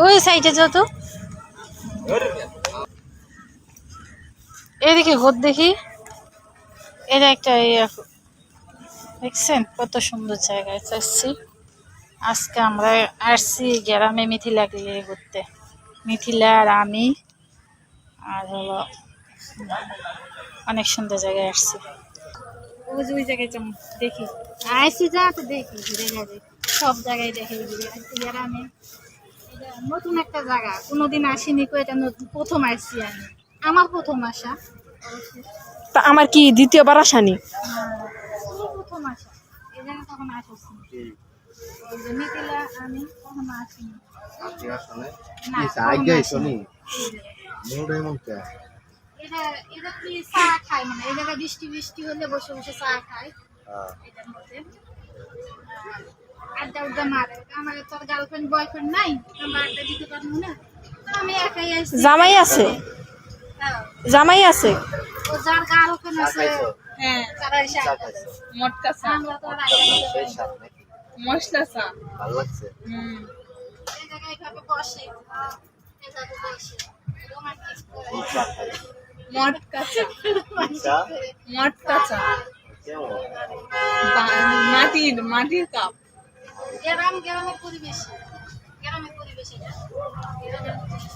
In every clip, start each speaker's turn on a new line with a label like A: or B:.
A: ওই সাইডে যত এদিকে ঘর দেখি। এটা একটা দেখছেন কত সুন্দর জায়গায় আসছি আজকে। আমরা আসছি গ্রামে মিথিলা ঘুরতে। মিথিলা আর আমি আর হলো অনেক সুন্দর জায়গায় আসছি। ওই জায়গায় যেমন দেখি আসছি যা তো দেখি ঘুরে ঘুরে সব জায়গায় দেখে ঘুরে আসছি গ্রামে। এটা নতুন একটা জায়গা, কোনোদিন আসিনি, এটা প্রথম আসছি আমি, আমার প্রথম আসা।
B: তা আমার কি দ্বিতীয়বার আসানি?
A: প্রথম আসা এই জায়গা তখন আসছি ওই যে মিথিলা আমি কখনো আসিনি। এটা এটা কি চা খাই, মানে এই জায়গায় বৃষ্টি বৃষ্টি হলে বসে বসে চা খাই এটার মধ্যে, আড্ডা উড্ডা মারে। আমার তোর গার্লফ্রেন্ড বয়ফ্রেন্ড নাই, আমরা আড্ডা দিতে পারবো না, আমি একাই আসছি।
B: জামাই আছে? জামাই আছে?
A: ও যার গার্লফ্রেন্ড আছে হ্যাঁ তারা এসে
C: মটকা চা,
A: আমরা তো আর আড্ডা দিতে পারি না।
C: মশলা চা
D: ভালো লাগছে।
A: এই জায়গায় এভাবে বসে এভাবে বসে রোমান্টিক করে
C: মটকা চা, মটকা চা
D: কেমন?
C: মাটির কাপ।
A: গ্রামের পরিবেশ, গ্রামের পরিবেশ এটা গ্রামের পরিবেশ।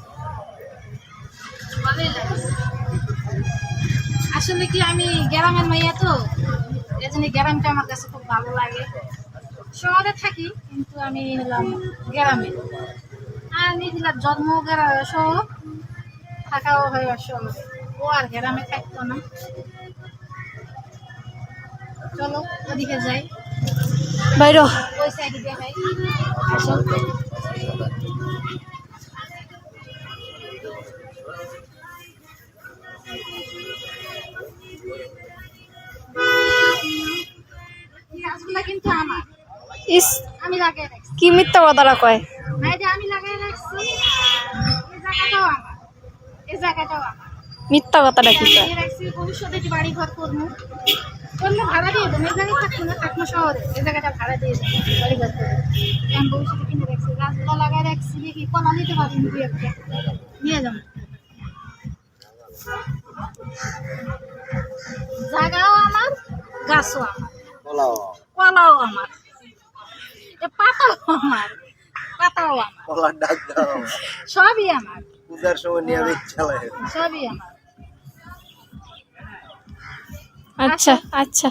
A: ভালোই লাগে। আসলে কি আমি গ্রামের মেয়ে তো, এই জন্য গ্রামটা আমার কাছে খুব ভালো লাগে। শহরে থাকি কিন্তু আমি হলাম গ্রামে, আর নিজের জন্ম শহর, থাকাও হয় শহরে। ও আর গ্রামে থাকতো না। চলো ওদিকে যাই,
B: বাইরো
A: ওই সাইডে দেখাই। আসো গাছগুলা কিন্তু আমার,
B: ইস
A: আমি লাগাই রাখছি।
B: কি মিথ্যা কথাটা কয়।
A: না এটা আমি লাগাই রাখছি, এই জায়গাটাও আমার, এই জায়গাটাও আমার।
B: মিথ্যা কথাটা কি কয়?
A: লাগিয়ে রাখছি, ভবিষ্যতে যে বাড়ি ঘর করবো, করলে ভাড়া দিয়ে দেবো। এই জায়গায় থাকবো না, থাকবো শহরে, এই জায়গাটা ভাড়া দিয়ে দেবো বাড়ি ঘর করবো। আমি ভবিষ্যতে কিনে রাখছি, গাছগুলো লাগাই রাখছি। দেখি কলা নিতে পারি দু একটা নিয়ে যাবো। জায়গাও আমার, গাছও আমার,
D: পোলাও,
A: কলাও আমার, পাতাও আমার, পাতাও আমার,
D: পোলার ডাক দাও।
A: সবই আমার,
D: পূজার সময় নিয়ে ইচ্ছা লাগে।
A: সবই আমার।
B: আচ্ছা আচ্ছা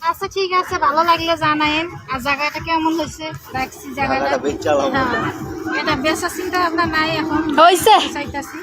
A: আচ্ছা ঠিক আছে, ভালো লাগলে জানায়েন। আর জায়গাটা কেমন হয়েছে রাখছি জায়গাটা।
D: জায়গাটা বেচালাম।
A: হ্যাঁ, এটা বেচার চিন্তা ভাবনা নাই এখন,
B: হইছে।
A: চাইতাছি।